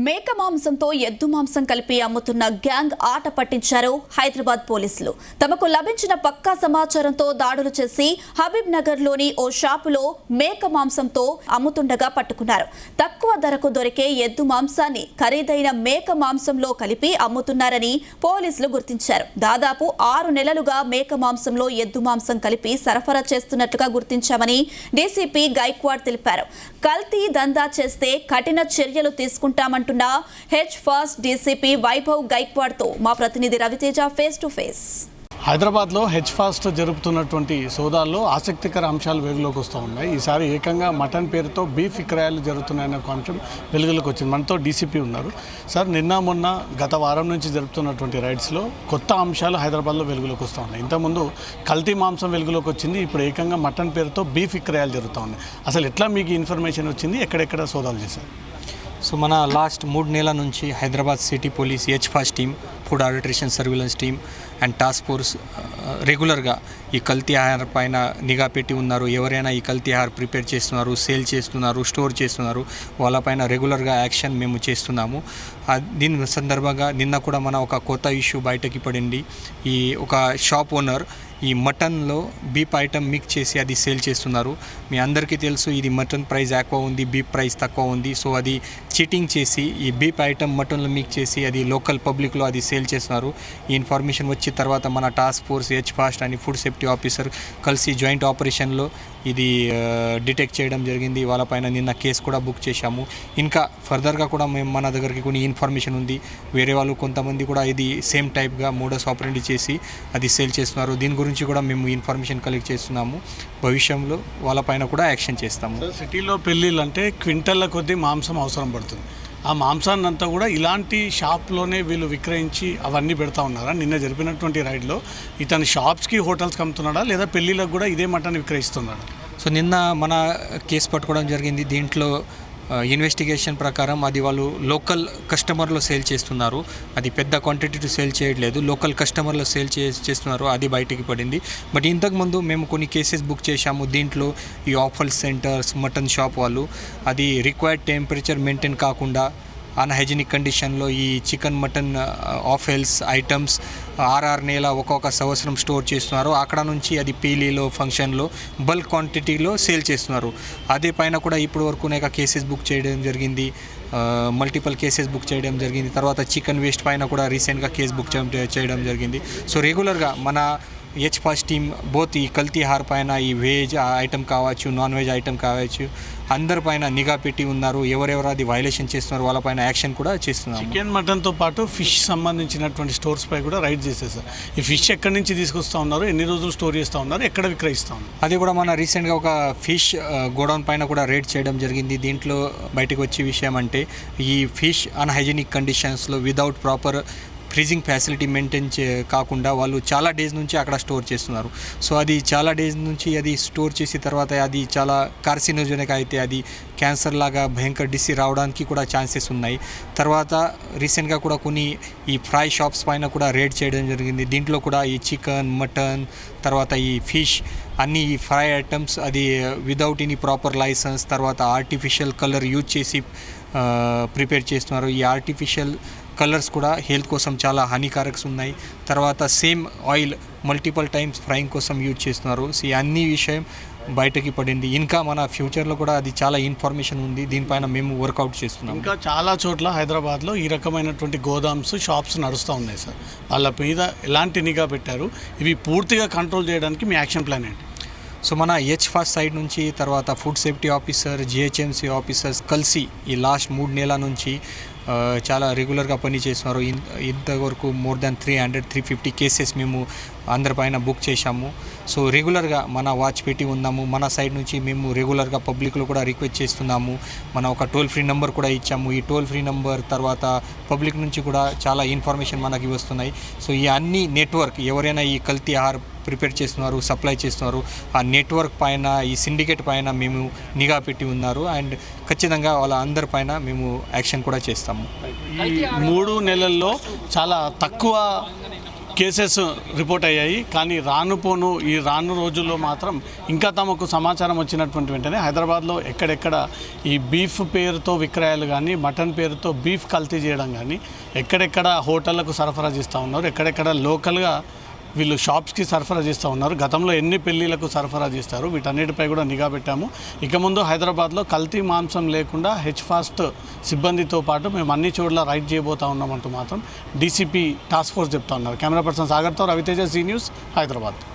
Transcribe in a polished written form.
మేక మాంసంతో ఎద్దు మాంసం కలిపి అమ్ముతున్న గ్యాంగ్ ఆట పట్టించారు హైదరాబాద్ పోలీసులు. తమకు లభించిన పక్కా సమాచారంతో దాడులు చేసి హబీబ్ నగర్లోని ఓ షాపులో మేక మాంసంతో అమ్ముతుండగా పట్టుకున్నారు. తక్కువ ధరకు దొరికే ఎద్దు మాంసాన్ని ఖరీదైన మేక మాంసంలో కలిపి అమ్ముతున్నారని పోలీసులు గుర్తించారు. దాదాపు 6 నెలలుగా మేక మాంసంలో ఎద్దు మాంసం కలిపి సరఫరా చేస్తున్నట్లుగా గుర్తించామని డీసీపీ గైక్వాడ్ తెలిపారు. కల్తీ దందా చేస్తే కఠిన చర్యలు తీసుకుంటామంటున్న H fast DCP Vaibhav Gaikwad తో మా ప్రతినిధి రవితేజ ఫేస్ టు ఫేస్. హైదరాబాద్లో హెచ్ ఫాస్ట్ జరుపుతున్నటువంటి సోదాల్లో ఆసక్తికర అంశాలు వెలుగులోకి వస్తూ ఉన్నాయి. ఈసారి ఏకంగా మటన్ పేరుతో బీఫ్ విక్రయాలు జరుగుతున్నాయన్న ఒక అంశం వెలుగులోకి వచ్చింది. మనతో డీసీపీ ఉన్నారు. సార్, నిన్న మొన్న గత వారం నుంచి జరుపుతున్నటువంటి రైడ్స్లో కొత్త అంశాలు హైదరాబాద్లో వెలుగులోకి వస్తూ ఉన్నాయి. ఇంతకుముందు కల్తీ మాంసం వెలుగులోకి వచ్చింది, ఇప్పుడు ఏకంగా మటన్ పేరుతో బీఫ్ విక్రయాలు జరుగుతూ ఉన్నాయి. అసలు ఎట్లా మీకు ఇన్ఫర్మేషన్ వచ్చింది, ఎక్కడెక్కడ సోదాలు చేశారు? సో మన లాస్ట్ 3 నెలల నుంచి Hyderabad city police H fast team, food adulteration surveillance team and task force రెగ్యులర్గా ఈ కల్తీ ఆహార పైన నిఘా పెట్టి ఉన్నారు. ఎవరైనా ఈ కల్తీ ఆహార ప్రిపేర్ చేస్తున్నారు, సేల్ చేస్తున్నారు, స్టోర్ చేస్తున్నారు, వాళ్ళపైన రెగ్యులర్గా యాక్షన్ మేము చేస్తున్నాము. దీని సందర్భంగా నిన్న కూడా మన ఒక కొత్త ఇష్యూ బయటకి పడింది. ఈ ఒక షాప్ ఓనర్ ఈ మటన్లో బీఫ్ ఐటమ్ మిక్స్ చేసి అది సేల్ చేస్తున్నారు. మీ అందరికీ తెలుసు, ఇది మటన్ ప్రైస్ ఎక్కువ ఉంది, బీఫ్ ప్రైస్ తక్కువ ఉంది. సో అది చీటింగ్ చేసి ఈ బీఫ్ ఐటమ్ మటన్లో మిక్స్ చేసి అది లోకల్ పబ్లిక్లో అది సేల్ చేస్తున్నారు. ఈ ఇన్ఫర్మేషన్ వచ్చిన తర్వాత మన టాస్క్ ఫోర్స్ హెచ్ ఫాస్ట్ అని ఫుడ్ సేఫ్టీ ఆఫీసర్ కలిసి జాయింట్ ఆపరేషన్లో ఇది డిటెక్ట్ చేయడం జరిగింది. వాళ్ళపైన నిన్న కేసు కూడా బుక్ చేశాము. ఇంకా ఫర్దర్గా కూడా మేము మన దగ్గరికి కొన్ని ఇన్ఫర్మేషన్ ఉంది. వేరే వాళ్ళు కొంతమంది కూడా ఇది సేమ్ టైప్గా మోడస్ ఆపరెండి చేసి అది సేల్ చేస్తున్నారు. దీని గురించి కూడా మేము ఇన్ఫర్మేషన్ కలెక్ట్ చేస్తున్నాము. భవిష్యంలో వాళ్ళపైన కూడా యాక్షన్ చేస్తాము. సిటీలో పెళ్ళిళ్ళు అంటే క్వింటల్ల కొద్దీ మాంసం అవసరం పడుతుంది. ఆ మాంసాన్ని అంతా కూడా ఇలాంటి షాప్లోనే వీళ్ళు విక్రయించి అవన్నీ పెడతా ఉన్నారా? నిన్న జరిపినటువంటి రైడ్లో ఇతను షాప్స్కి హోటల్స్కి అమ్ముతున్నాడా, లేదా పెళ్ళిళ్ళకు కూడా ఇదే మటన్ విక్రయిస్తున్నాడా? సో నిన్న మన కేసు పట్టుకోవడం జరిగింది. దీంట్లో ఇన్వెస్టిగేషన్ ప్రకారం అది వాళ్ళు లోకల్ కస్టమర్లో సేల్ చేస్తున్నారు. అది పెద్ద క్వాంటిటీ సేల్ చేయట్లేదు, లోకల్ కస్టమర్లో సేల్ చేస్తున్నారు. అది బయటికి పడింది. బట్ ఇంతకుముందు మేము కొన్ని కేసెస్ బుక్ చేశాము. దీంట్లో ఈ ఆఫల్ సెంటర్స్, మటన్ షాప్ వాళ్ళు అది రిక్వైర్డ్ టెంపరేచర్ మెయింటైన్ కాకుండా అన్హైజీనిక్ కండిషన్లో ఈ చికెన్, మటన్ ఆఫెల్స్ ఐటమ్స్ 6 నెలల ఒక్కొక్క సంవత్సరం స్టోర్ చేస్తున్నారు. అక్కడ నుంచి అది పీలీలో ఫంక్షన్లో బల్క్ క్వాంటిటీలో సేల్ చేస్తున్నారు. అదే పైన కూడా ఇప్పటి వరకు కేసెస్ బుక్ చేయడం జరిగింది, మల్టిపల్ కేసెస్ బుక్ చేయడం జరిగింది. తర్వాత చికెన్ వేస్ట్ పైన కూడా రీసెంట్గా కేసు బుక్ చేయడం జరిగింది. సో రెగ్యులర్గా మన హెచ్ ఫాస్ట్ టీమ్ బోత్ ఈ కల్తీ ఆహార పైన ఈ వెజ్ ఐటమ్ కావచ్చు, నాన్ వెజ్ ఐటమ్ కావచ్చు, అందరిపైన నిఘా పెట్టి ఉన్నారు. ఎవరెవరు అది వైలేషన్ చేస్తున్నారు వాళ్ళపైన యాక్షన్ కూడా చేస్తున్నారు. చికెన్, మటన్తో పాటు ఫిష్ సంబంధించినటువంటి స్టోర్స్ పై కూడా రైడ్ చేసేసారు. ఈ ఫిష్ ఎక్కడి నుంచి తీసుకొస్తూ ఉన్నారు, ఎన్ని రోజులు స్టోర్ చేస్తూ ఉన్నారు, ఎక్కడ విక్రయిస్తూ ఉన్నారు? అది కూడా మన రీసెంట్గా ఒక ఫిష్ గోడౌన్ పైన కూడా రైడ్ చేయడం జరిగింది. దీంట్లో బయటకు వచ్చే విషయం అంటే ఈ ఫిష్ అన్హైజీనిక్ కండిషన్స్లో without proper freezing facility maintain కాకుండా వాళ్ళు చాలా డేస్ నుంచి అక్కడ స్టోర్ చేస్తున్నారు. సో అది చాలా డేస్ నుంచి అది స్టోర్ చేసిన తర్వాత అది చాలా కార్సినోజెనిక్ అయితే అది క్యాన్సర్ లాగా భయంకర డిసీజ్ రావడానికి కూడా ఛాన్సెస్ ఉన్నాయి. తర్వాత రీసెంట్గా కూడా కొన్ని ఈ ఫ్రై షాప్స్ పైన కూడా రేడ్ చేయడం జరిగింది. దీంట్లో కూడా ఈ చికెన్, మటన్, తర్వాత ఈ ఫిష్ అన్ని ఈ ఫ్రై ఐటమ్స్ అది వితౌట్ ఎనీ ప్రాపర్ లైసెన్స్, తర్వాత ఆర్టిఫిషియల్ కలర్ యూజ్ చేసి ప్రిపేర్ చేస్తున్నారు. ఈ ఆర్టిఫిషియల్ కలర్స్ కూడా హెల్త్ కోసం చాలా హానికారక్స్ ఉన్నాయి. తర్వాత same oil multiple times frying కోసం యూజ్ చేస్తున్నారు. సో ఈ అన్ని విషయం బయటకి పడింది. ఇంకా మన ఫ్యూచర్లో కూడా అది చాలా ఇన్ఫర్మేషన్ ఉంది. దీనిపైన మేము వర్కౌట్ చేస్తున్నాం. ఇంకా చాలా చోట్ల హైదరాబాద్లో ఈ రకమైనటువంటి గోదామ్స్, షాప్స్ నడుస్తూ ఉన్నాయి సార్. వాళ్ళ మీద ఎలాంటి నిఘా పెట్టారు? ఇవి పూర్తిగా కంట్రోల్ చేయడానికి మీ యాక్షన్ ప్లాన్ ఏంటి? సో మన హెచ్ ఫాస్ట్ సైడ్ నుంచి, తర్వాత food safety officer, GHMC officers కలిసి ఈ లాస్ట్ 3 నెలల నుంచి చాలా రెగ్యులర్గా పని చేస్తున్నారు. ఇంతవరకు మోర్ దాన్ 350 కేసెస్ మేము అందరిపైన బుక్ చేశాము. సో రెగ్యులర్గా మన వాచ్ పెట్టి ఉన్నాము. మన సైడ్ నుంచి మేము రెగ్యులర్గా పబ్లిక్లో కూడా రిక్వెస్ట్ చేస్తున్నాము. మనం ఒక టోల్ ఫ్రీ నెంబర్ కూడా ఇచ్చాము. ఈ టోల్ ఫ్రీ నెంబర్ తర్వాత పబ్లిక్ నుంచి కూడా చాలా ఇన్ఫర్మేషన్ మనకి వస్తున్నాయి. సో ఈ అన్ని నెట్వర్క్ ఎవరైనా ఈ కల్తీ ఆహార ప్రిపేర్ చేస్తున్నారు, సప్లై చేస్తున్నారు, ఆ నెట్వర్క్ పైన ఈ సిండికేట్ పైన మేము నిఘా పెట్టి ఉన్నారు. అండ్ ఖచ్చితంగా వాళ్ళ అందరిపైన మేము యాక్షన్ కూడా చేస్తాము. ఈ 3 నెలల్లో చాలా తక్కువ కేసెస్ రిపోర్ట్ అయ్యాయి. కానీ రాను రోజుల్లో మాత్రం ఇంకా తమకు సమాచారం వచ్చినటువంటి వెంటనే హైదరాబాద్లో ఎక్కడెక్కడ ఈ బీఫ్ పేరుతో విక్రయాలు కానీ మటన్ పేరుతో బీఫ్ కల్తీ చేయడం కానీ ఎక్కడెక్కడ హోటళ్లకు సరఫరా చేస్తూ ఉన్నారు, ఎక్కడెక్కడ లోకల్గా వీళ్ళు షాప్స్కి సరఫరా చేస్తూ ఉన్నారు, గతంలో ఎన్ని పెళ్లిలకు సరఫరా చేస్తారు, వీటన్నిటిపై కూడా నిఘా పెట్టాము. ఇక ముందు హైదరాబాద్లో కల్తీ మాంసం లేకుండా హెచ్ ఫాస్ట్ సిబ్బందితో పాటు మేము అన్ని చోట్ల రైడ్ చేయబోతా ఉన్నామంటూ మాత్రం డీసీపీ టాస్క్ ఫోర్స్ చెప్తా ఉన్నారు. కెమెరా పర్సన్ సాగర్తో రవితేజ, జీ న్యూస్, హైదరాబాద్.